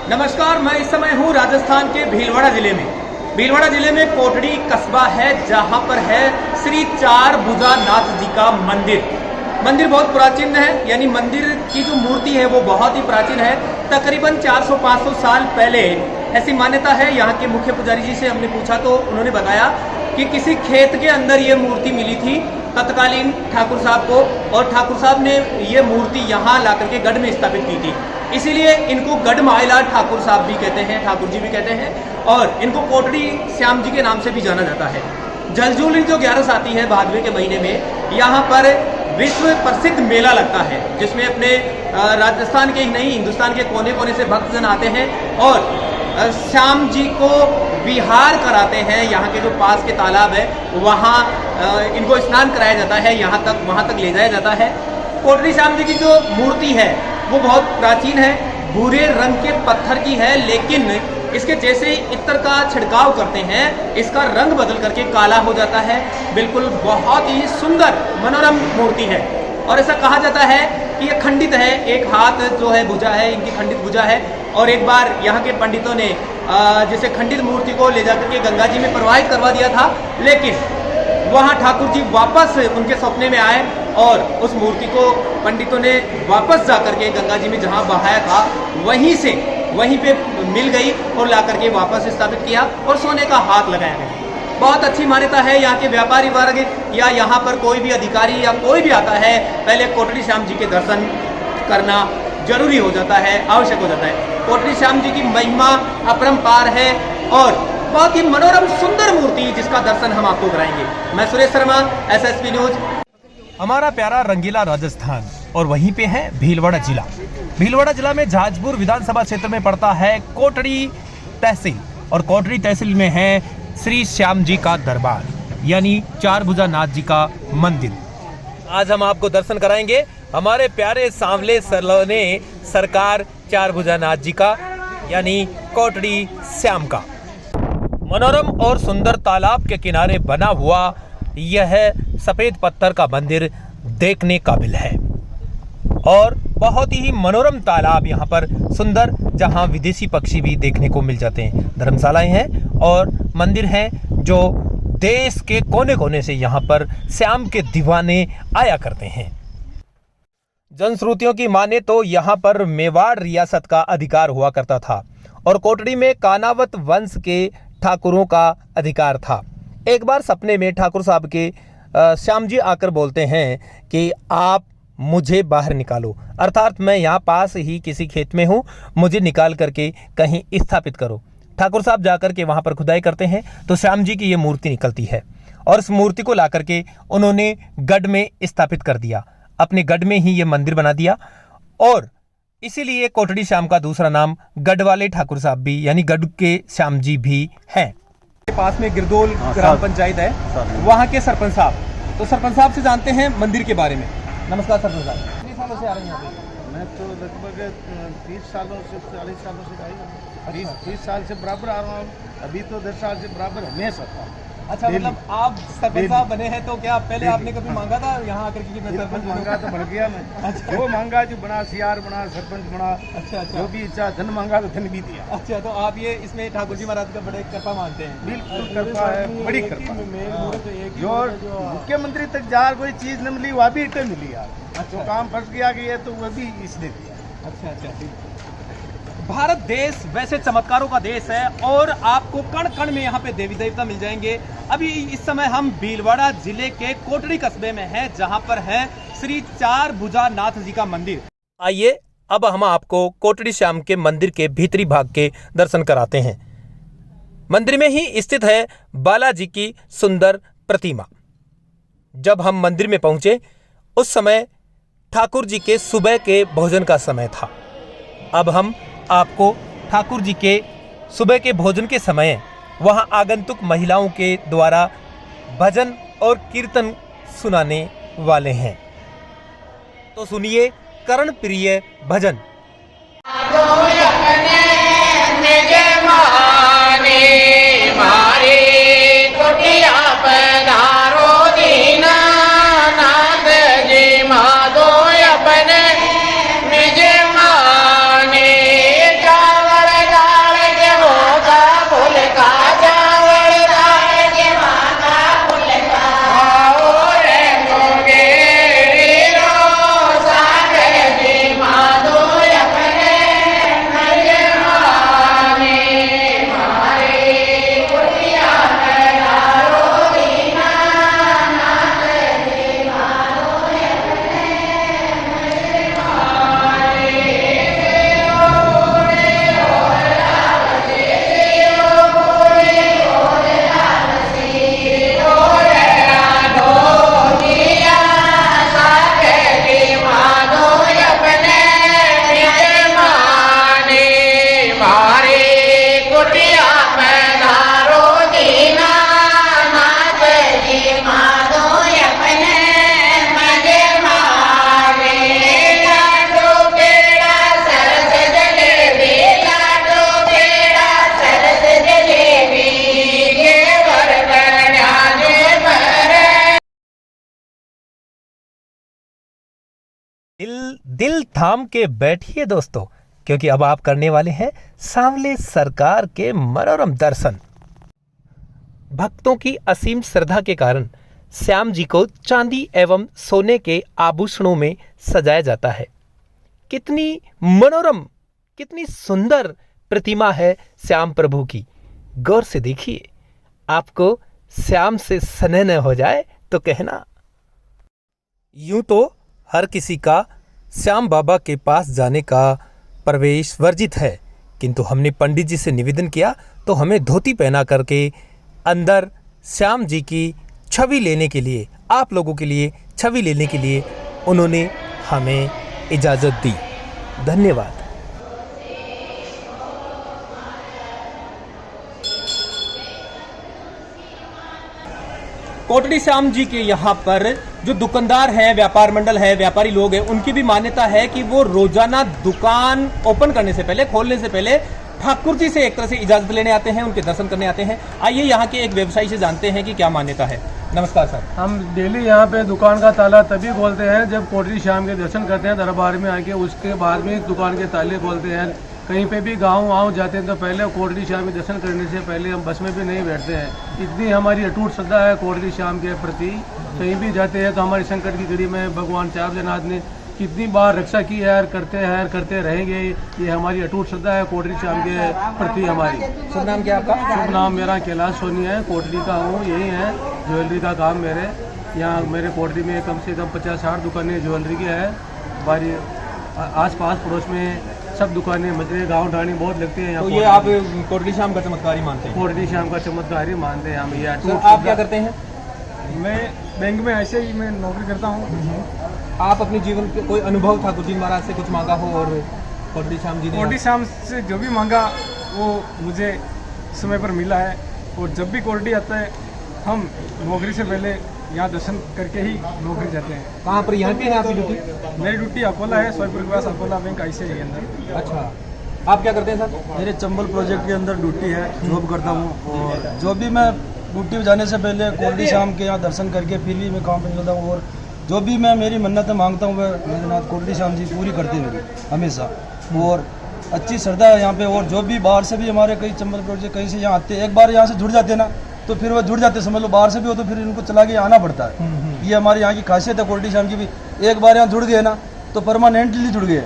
नमस्कार, मैं इस समय हूँ राजस्थान के भीलवाड़ा जिले में। भीलवाड़ा जिले में कोटड़ी कस्बा है, जहाँ पर है श्री चार भुजा नाथ जी का मंदिर। मंदिर बहुत प्राचीन है, यानी मंदिर की जो मूर्ति है वो बहुत ही प्राचीन है। तकरीबन 400-500 साल पहले ऐसी मान्यता है। यहाँ के मुख्य पुजारी जी से हमने पूछा तो उन्होंने बताया कि किसी खेत के अंदर ये मूर्ति मिली थी तत्कालीन ठाकुर साहब को, और ठाकुर साहब ने ये मूर्ति यहाँ ला करके गढ़ में स्थापित की थी। इसीलिए इनको गढ़ माईलाल ठाकुर साहब भी कहते हैं, ठाकुर जी भी कहते हैं, और इनको कोटड़ी श्याम जी के नाम से भी जाना जाता है। जलजूली जो 11 आती है भादवे के महीने में, यहाँ पर विश्व प्रसिद्ध मेला लगता है, जिसमें अपने राजस्थान के ही नहीं हिंदुस्तान के कोने कोने से भक्तजन आते हैं और श्याम जी को विहार कराते हैं। यहाँ के जो पास के तालाब है वहाँ इनको स्नान कराया जाता है, वहाँ तक ले जाया जाता है। कोटड़ी श्याम जी की जो मूर्ति है वो बहुत प्राचीन है, भूरे रंग के पत्थर की है, लेकिन इसके जैसे इत्र का छिड़काव करते हैं इसका रंग बदल करके काला हो जाता है। बिल्कुल बहुत ही सुंदर मनोरम मूर्ति है। और ऐसा कहा जाता है कि ये खंडित है, एक हाथ जो है भुजा है, इनकी खंडित भुजा है। और एक बार यहाँ के पंडितों ने जैसे खंडित मूर्ति को ले जाकर के गंगा जी में प्रवाहित करवा दिया था, लेकिन वहाँ ठाकुर जी वापस उनके सपने में आए और उस मूर्ति को पंडितों ने वापस जा करके गंगा जी में जहाँ बहाया था वहीं पे मिल गई और ला करके वापस स्थापित किया और सोने का हाथ लगाया गया। बहुत अच्छी मान्यता है। यहाँ के व्यापारी वर्ग या यहाँ पर कोई भी अधिकारी या कोई भी आता है, पहले कोटड़ी श्याम जी के दर्शन करना जरूरी हो जाता है, आवश्यक हो जाता है। कोटड़ी श्याम जी की महिमा अपरंपार है और बहुत ही मनोरम सुंदर मूर्ति, जिसका दर्शन हम आपको कराएंगे। मैं सुरेश शर्मा, SSP न्यूज। हमारा प्यारा रंगीला राजस्थान, और वहीं पे है भीलवाड़ा जिला। भीलवाड़ा जिला में जहाजपुर विधानसभा क्षेत्र में पड़ता है कोटड़ी तहसील, और कोटड़ी तहसील में है श्री श्याम जी का दरबार, यानी चार भुजा नाथ जी का मंदिर। आज हम आपको दर्शन कराएंगे हमारे प्यारे सांवले सलोने सरकार चार भुजा नाथ जी का, यानी कोटड़ी श्याम का। मनोरम और सुंदर तालाब के किनारे बना हुआ यह सफेद पत्थर का मंदिर देखने काबिल है, और बहुत ही मनोरम तालाब यहाँ पर सुंदर, जहाँ विदेशी पक्षी भी देखने को मिल जाते हैं। धर्मशालाएं हैं और मंदिर हैं जो देश के कोने कोने से यहाँ पर श्याम के दीवाने आया करते हैं। जनश्रुतियों की माने तो यहाँ पर मेवाड़ रियासत का अधिकार हुआ करता था और कोटड़ी में कानावत वंश के ठाकुरों का अधिकार था। एक बार सपने में ठाकुर साहब के श्याम जी आकर बोलते हैं कि आप मुझे बाहर निकालो, अर्थात मैं यहाँ पास ही किसी खेत में हूँ, मुझे निकाल करके कहीं स्थापित करो। ठाकुर साहब जाकर के वहाँ पर खुदाई करते हैं तो श्याम जी की ये मूर्ति निकलती है, और इस मूर्ति को ला करके उन्होंने गढ़ में स्थापित कर दिया। अपने गढ़ में ही ये मंदिर बना दिया, और इसीलिए कोटड़ी श्याम का दूसरा नाम गढ़ वाले ठाकुर साहब भी, यानी गढ़ के श्याम जी भी हैं। पास में गिरदोल ग्राम पंचायत है, वहाँ के सरपंच साहब, तो सरपंच साहब से जानते हैं मंदिर के बारे में। नमस्कार सरपंच साहब, कितने सालों से आ रहे हैं यहाँ पे? मैं तो लगभग 30 सालों से 40 सालों से आई हूँ। 30 साल से बराबर आ रहा हूँ, अभी तो 10 साल से बराबर हमेशा था। अच्छा, मतलब आप सरपंच साहब बने हैं तो क्या पहले आपने कभी मांगा था यहाँ आकर कि मैं सरपंच मांगा तो बन गया मैं। अच्छा। जो मांगा जो बना, सीआर बना, सरपंच बना। अच्छा। जो भी इच्छा, धन मांगा तो धन भी दिया। अच्छा, तो आप ये इसमें ठाकुर जी महाराज का बड़े कृपा मानते हैं? बिल्कुल कृपा है, बड़ी कृपा। जो मुख्यमंत्री तक जार कोई चीज न मिली वह भी इटे मिली यार। जो काम फंस गया कि ये तो वह भी इसने दिया। अच्छा। भारत देश वैसे चमत्कारों का देश है और आपको कण कण में यहाँ पे देवी देवता मिल जाएंगे। अभी इस समय हम भीलवाड़ा जिले के कोटड़ी कस्बे में हैं, जहाँ पर है श्री चार भुजा नाथ जी का मंदिर। आइए अब हम आपको कोटड़ी श्याम के मंदिर के भीतरी भाग के दर्शन कराते हैं। मंदिर में ही स्थित है बालाजी की सुंदर प्रतिमा। जब हम मंदिर में पहुंचे उस समय ठाकुर जी के सुबह के भोजन का समय था। अब हम आपको ठाकुर जी के सुबह के भोजन के समय वहां आगंतुक महिलाओं के द्वारा भजन और कीर्तन सुनाने वाले हैं, तो सुनिए कर्ण प्रिय भजन। अपने निज माने चावल दिल थाम के बैठिए दोस्तों, क्योंकि अब आप करने वाले हैं सांवले सरकार के मनोरम दर्शन। भक्तों की असीम श्रद्धा के कारण श्याम जी को चांदी एवं सोने के आभूषणों में सजाया जाता है। कितनी मनोरम, कितनी सुंदर प्रतिमा है श्याम प्रभु की। गौर से देखिए, आपको श्याम से स्नेह न हो जाए तो कहना। यूं तो हर किसी का श्याम बाबा के पास जाने का प्रवेश वर्जित है, किंतु हमने पंडित जी से निवेदन किया तो हमें धोती पहना करके अंदर श्याम जी की छवि लेने के लिए, आप लोगों के लिए छवि लेने के लिए उन्होंने हमें इजाज़त दी। धन्यवाद। कोटड़ी श्याम जी के यहाँ पर जो दुकानदार हैं, व्यापार मंडल है, व्यापारी लोग हैं, उनकी भी मान्यता है कि वो रोजाना दुकान ओपन करने से पहले, खोलने से पहले ठाकुर जी से एक तरह से इजाजत लेने आते हैं, उनके दर्शन करने आते हैं। आइए यहाँ के एक व्यवसायी से जानते हैं कि क्या मान्यता है। नमस्कार सर। हम डेली यहाँ पे दुकान का ताला तभी खोलते हैं जब कोटड़ी श्याम के दर्शन करते हैं दरबार में आके, उसके बाद में दुकान के ताले खोलते हैं। कहीं पे भी गाँव जाते हैं तो पहले कोटड़ी श्याम के दर्शन करने से पहले हम बस में भी नहीं बैठते हैं। इतनी हमारी अटूट श्रद्धा है कोटड़ी श्याम के प्रति। कहीं भी जाते हैं तो हमारे संकट की घड़ी में भगवान श्याम जनाथ ने कितनी बार रक्षा की है, करते रहेंगे। ये हमारी अटूट श्रद्धा है कोटड़ी श्याम के प्रति हमारी। शुभ नाम क्या आपका? शुभ नाम मेरा कैलाश सोनी है, कोटड़ी का हूँ, यही है ज्वेलरी का काम मेरे। यहाँ मेरे कोटड़ी में कम से कम 50-60 दुकानें ज्वेलरी की है। हमारी आस-पास पड़ोस में सब दुकानें मजरे गांव ढाणी बहुत लगते हैं। तो ये आप कोटड़ी श्याम का चमत्कार ही मानते हैं? कोटड़ी श्याम का चमत्कार ही मानते हैं हम। ये आप क्या करते हैं? मैं बैंक में ऐसे ही मैं नौकरी करता हूँ। आप अपने जीवन के कोई अनुभव ठाकुर जी महाराज से कुछ मांगा हो और कोटड़ी श्याम जी ने? कोटड़ी श्याम से जो भी मांगा वो मुझे समय पर मिला है। और जब भी कोटड़ी आता है हम नौकरी से पहले यहाँ दर्शन करके ही नौकरी जाते हैं। कहाँ पर? यहाँ पे है आपकी ड्यूटी? मेरी ड्यूटी अकोला है, स्वयं प्रकाश अकोला बैंक ICICI के अंदर। अच्छा, आप क्या करते हैं सर? मेरे चंबल प्रोजेक्ट के अंदर ड्यूटी है, जॉब करता हूँ। और जो भी मैं ड्यूटी जाने से पहले कोटड़ी श्याम के यहाँ दर्शन करके फिर भी मैं काम पर निकलता हूँ। और जो भी मैं मेरी मन्नतें मांगता हूँ वह मेरे कोटड़ी श्याम जी पूरी करते हैं मेरी हमेशा। और अच्छी श्रद्धा है यहाँ पे। और जो भी बाहर से भी हमारे कई चंबल प्रोजेक्ट कहीं से यहाँ आते हैं, एक बार यहाँ से जुड़ जाते हैं ना तो फिर वो जुड़ जाते, समझ लो बाहर से भी हो तो फिर इनको चला के आना पड़ता है। ये हमारे यहाँ की खासियत है कोटड़ी श्याम की भी। एक बार यहाँ जुड़ गए ना तो परमानेंटली जुड़ गए।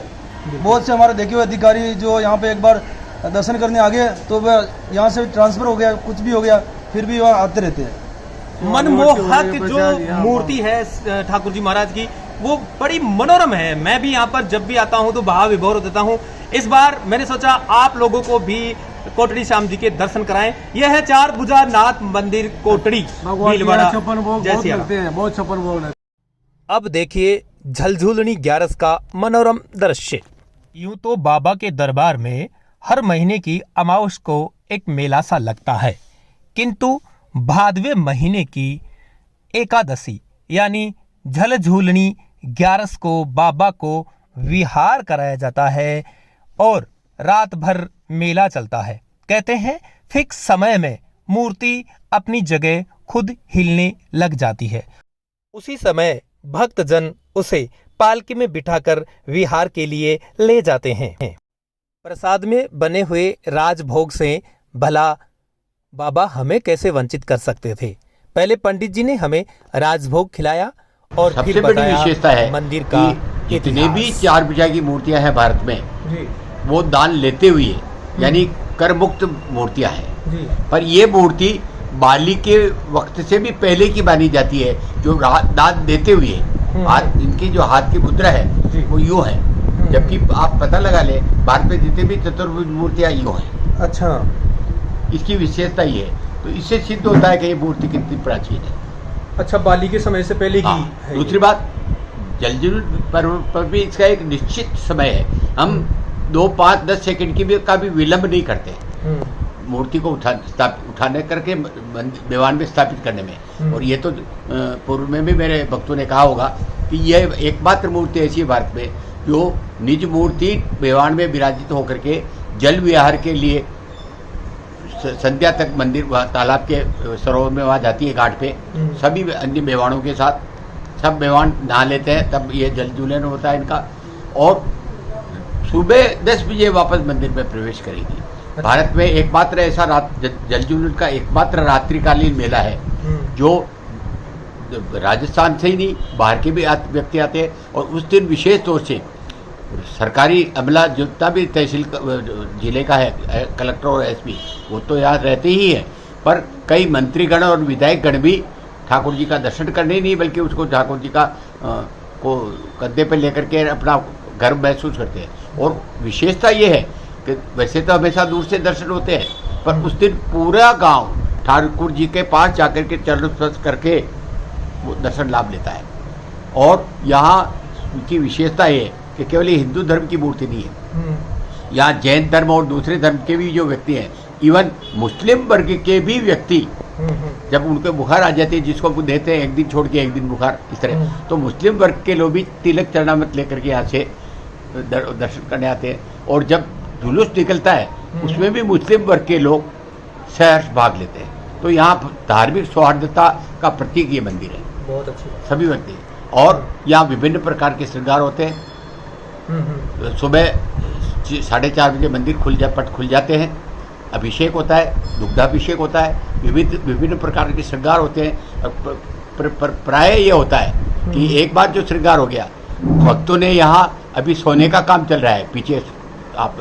बहुत से हमारे देखे हुए अधिकारी जो यहाँ पे एक बार दर्शन करने आ गए तो वह यहाँ से ट्रांसफर हो गया, कुछ भी हो गया, फिर भी वहाँ आते रहते हैं। मनमोहक जो मूर्ति है ठाकुर जी महाराज की, वो बड़ी मनोरम है। मैं भी यहाँ पर जब भी आता हूँ तो भाव विभोर हो देता हूँ। इस बार मैंने सोचा आप लोगों को भी कोटड़ी श्याम जी के दर्शन कराएं। यह है चार भुजा नाथ मंदिर कोटड़ी, भीलवाड़ा। बहुत छप्पन भोग। अब देखिए झलझुलनी 11 का मनोरम दृश्य। यूं तो बाबा के दरबार में हर महीने की अमावस को एक मेला सा लगता है, किंतु भादवे महीने की एकादशी यानी झलझुलनी 11 को बाबा को विहार कराया जाता है और रात भर मेला चलता है। कहते हैं फिक्स समय में मूर्ति अपनी जगह खुद हिलने लग जाती है। उसी समय भक्तजन उसे पालकी में बिठाकर विहार के लिए ले जाते हैं। प्रसाद में बने हुए राजभोग से भला बाबा हमें कैसे वंचित कर सकते थे। पहले पंडित जी ने हमें राजभोग खिलाया और सबसे फिर बड़ी बताया विशेषता है मंदिर का जितने भी चार भुजा की मूर्तियां हैं भारत में वो दान लेते हुए यानी कर मुक्त मूर्तियां हैं। पर ये मूर्ति बाली के वक्त से भी पहले की मानी जाती है, जो दान देते हुए हाथ, इनकी जो हाथ की मुद्रा है वो यूं है, जबकि आप पता लगा ले भारत में जितने भी चतुर्भुज मूर्तियां यूं हैं। अच्छा, इसकी विशेषता ये है। तो इससे सिद्ध होता है कि ये मूर्ति कितनी प्राचीन है। अच्छा, बाली के समय से पहले की है। दूसरी बात, जलजुल पर भी इसका एक निश्चित समय है। हम 2, 5, 10 सेकंड की भी का भी विलंब नहीं करते मूर्ति को उठाने करके मेवान में स्थापित करने में। और ये तो पूर्व में भी मेरे भक्तों ने कहा होगा कि यह एकमात्र मूर्ति ऐसी है भारत में जो निज मूर्ति मेवान में विराजित होकर के जल विहार के लिए संध्या तक मंदिर तालाब के सरोवर में वहाँ जाती है, घाट पे सभी अन्य मेवाड़ों के साथ सब मेवान नहा लेते हैं, तब ये जल जुलन होता है इनका। और सुबह 10 बजे वापस मंदिर में प्रवेश करेगी। भारत में एकमात्र ऐसा जल जुलूस का एकमात्र रात्रिकालीन मेला है जो राजस्थान से ही नहीं बाहर के भी व्यक्ति आते हैं। और उस दिन विशेष तौर से सरकारी अमला जितना भी तहसील जिले का है, कलेक्टर और एसपी, वो तो यहाँ रहते ही हैं, पर कई मंत्रीगण और विधायकगण भी ठाकुर जी का दर्शन करने ही नहीं बल्कि उसको ठाकुर जी का को कंधे पर लेकर के अपना गर्व महसूस करते हैं। और विशेषता ये है कि वैसे तो हमेशा दूर से दर्शन होते हैं, पर उस दिन पूरा गांव ठाकुर जी के पास जाकर के चरण स्पर्श करके वो दर्शन लाभ लेता है। और यहाँ की विशेषता ये है कि केवल ये हिंदू धर्म की मूर्ति नहीं है, यहाँ जैन धर्म और दूसरे धर्म के भी जो व्यक्ति हैं, इवन मुस्लिम वर्ग के भी व्यक्ति जब उनके बुखार आ जाती है, जिसको वो देते हैं एक दिन छोड़ के एक दिन बुखार इस तरह, तो मुस्लिम वर्ग के लोग भी तिलक चरणामृत लेकर के यहाँ से दर्शन करने आते हैं। और जब जुलूस निकलता है उसमें भी मुस्लिम वर्ग के लोग सहर्ष भाग लेते हैं। तो यहाँ धार्मिक सौहार्दता का प्रतीक ये मंदिर है। बहुत अच्छी सभी व्यक्ति, और यहाँ विभिन्न प्रकार के श्रृंगार होते हैं। सुबह 4:30 बजे मंदिर पट खुल जाते हैं, अभिषेक होता है, दुग्धाभिषेक होता है, विभिन्न प्रकार के श्रृंगार होते हैं। प्राय ये होता है कि एक बार जो श्रृंगार हो गया, भक्तों ने यहाँ अभी सोने का काम चल रहा है, पीछे आप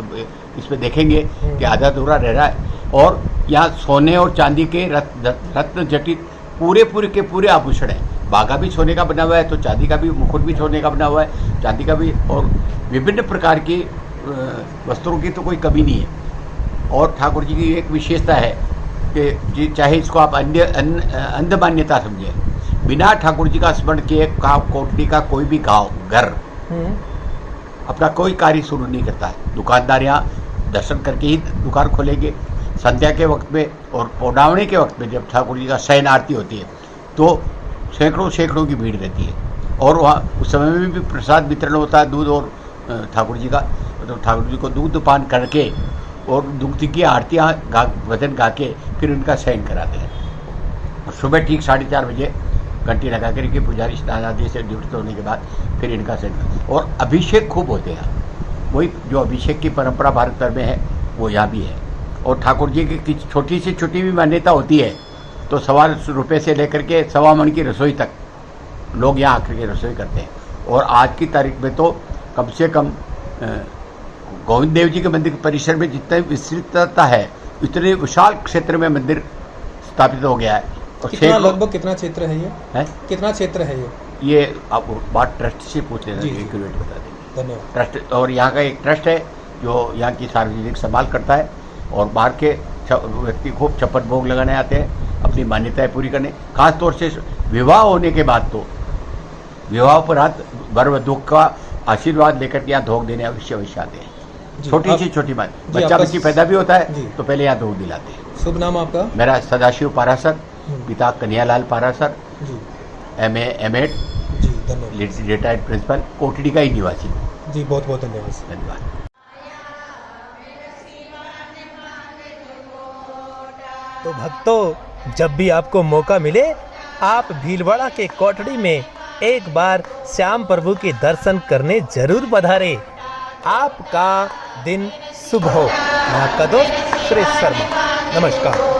इसमें देखेंगे कि आधा अधूरा रह रहा है। और यहाँ सोने और चांदी के रत्न जटित पूरे आभूषण है। बागा भी सोने का बना हुआ है, तो चांदी का भी मुकुट भी सोने का बना हुआ है, चांदी का भी, और विभिन्न प्रकार की वस्त्रों की तो कोई कमी नहीं है। और ठाकुर जी की एक विशेषता है कि चाहे इसको आप अंध मान्यता समझें, बिना ठाकुर जी का स्मरण किए कोटड़ी का कोई भी गाँव घर अपना कोई कार्य शुरू नहीं करता है। दुकानदार यहाँ दर्शन करके ही दुकान खोलेंगे। संध्या के वक्त में और पौर्णिमा के वक्त में जब ठाकुर जी का शयन आरती होती है तो सैकड़ों की भीड़ रहती है। और वहाँ उस समय में भी प्रसाद वितरण होता है, दूध और ठाकुर जी का, तो ठाकुर जी को दूध पान करके और दूध की आरतियाँ भजन गा के फिर उनका शयन कराते हैं। और सुबह ठीक 4:30 बजे घंटी लगा करके पुजारी स्नान आदि से निवृत्त होने के बाद फिर इनका शयन। और अभिषेक खूब होते हैं, वही जो अभिषेक की परंपरा भारत भर में है वो यहाँ भी है। और ठाकुर जी की छोटी से छोटी भी मान्यता होती है तो ₹1.25 से लेकर के 1.25 मन की रसोई तक लोग यहाँ आकर के रसोई करते हैं। और आज की तारीख में तो कम से कम गोविंद देव जी के मंदिर परिसर में जितनी विस्तृतता है उतने विशाल क्षेत्र में मंदिर स्थापित हो गया है। और लगभग कितना क्षेत्र है ये? कितना क्षेत्र है ये आप बात ट्रस्ट से पूछ लेना, एक्यूरेट बता देंगे। धन्यवाद। ट्रस्ट, और यहाँ का एक ट्रस्ट है जो यहाँ की सार्वजनिक संभाल करता है। और बाहर के व्यक्ति खूब छप्पन भोग लगाने आते हैं अपनी मान्यताएं पूरी करने। खास तौर से विवाह होने के बाद तो विवाह पर हाथ वर वधू का आशीर्वाद लेकर के यहाँ धोख देने अवश्य आते हैं। छोटी सी छोटी बात, बच्चा बच्ची पैदा भी होता है तो पहले यहाँ धोख दिलाते हैं। शुभ नाम आपका? मेरा सदाशिव पारासर, पिता Kanhaiyalal Parasar, MA M.Ed, retired principal, Kotri का ही निवासी। जी बहुत बहुत धन्यवाद। धन्यवाद। तो भक्तों, जब भी आपको मौका मिले आप भीलवाड़ा के कोटड़ी में एक बार श्याम प्रभु के दर्शन करने जरूर पधारें। आपका दिन शुभ हो। मैं आपका दोस्त सुरेश शर्मा। नमस्कार।